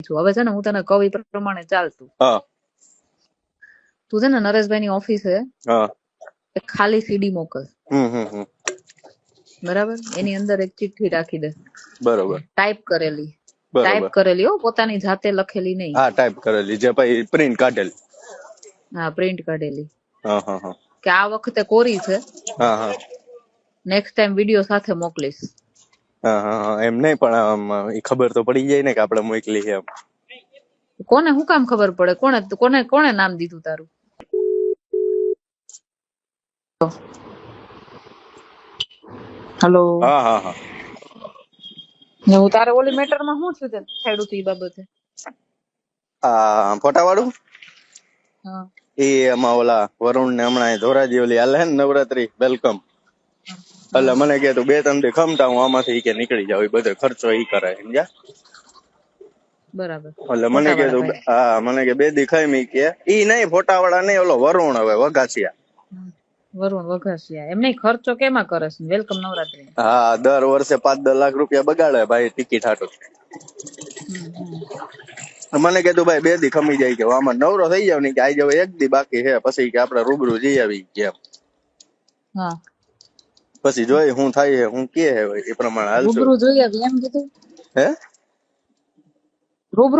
છું. હવે છે ને હું તને કહું એ પ્રમાણે ચાલતું. હા તું છે ને નરેશભાઈ ની ઓફિસે હા એક ખાલી સીડી મોકલ, હમ બરાબર? એની અંદર એક ચિઠ્ઠી રાખી દે, બરોબર ટાઈપ બરોબર કરેલી હો, પોતાની જાતે લખેલી નહીં. હા ટાઈપ કરેલી જે પછી પ્રિન્ટ કાઢેલી. હા, પ્રિન્ટ કાઢેલી. હા હા હા કે આ વખતે કોરી છે, હા હા નેક્સ્ટ ટાઈમ વિડીયો સાથે મોકલીશ. હા હા એમ નહીં પણ આમ ઈ ખબર તો પડી જાય ને કે આપણે મોકલી છે એમ. કોને શું કામ ખબર પડે? કોને નામ દીધું તારું? હેલો. હા હા હા હું તારે ઓલી મેટરમાં શું થયું તે છેડું તું ઈ બાબતે? આ ફોટા વાળું હા એ એમાં ઓલા વરુણ ને હમણાં ધોરાજી ઓલી હાલે ને નવરાત્રી વેલકમ, એટલે મને કે તું 2-3 દી ખમતા હું આમાંથી ઈ કે નીકળી જાવ, ઈ બધો ખર્ચો ઈ કરે સમજ્યા. બરાબર. એટલે મને ફોટા કે વાળા તું ભાઈ. હા મને કે 2 દી ખાઈ મી કે ઈ નહીં ફોટા વાળા નહીં, ઓલો વરુણ હવે વઘાસિયા. વરુણ વઘાસિયા. એમ નહીં, ખર્ચો કેમાં કરે છે વેલકમ નવરાત્રી? હા દર વર્ષે 5-10 લાખ રૂપિયા બગાડે ભાઈ ટિકિટ હાટું. મને કીધું ભાઈ 2 દી ખમી જાય કે આમાં નવરો થઈ જાવ ને કે આજે હવે 1 દી બાકી છે, પછી કે આપણે રૂબરૂ જઈ આવી કે હા, પછી જોઈ હું થાય છે હું કે હે એ પ્રમાણે હાલશું. રૂબરૂ જોઈ આવી એમ કીધું? હે રૂબરૂ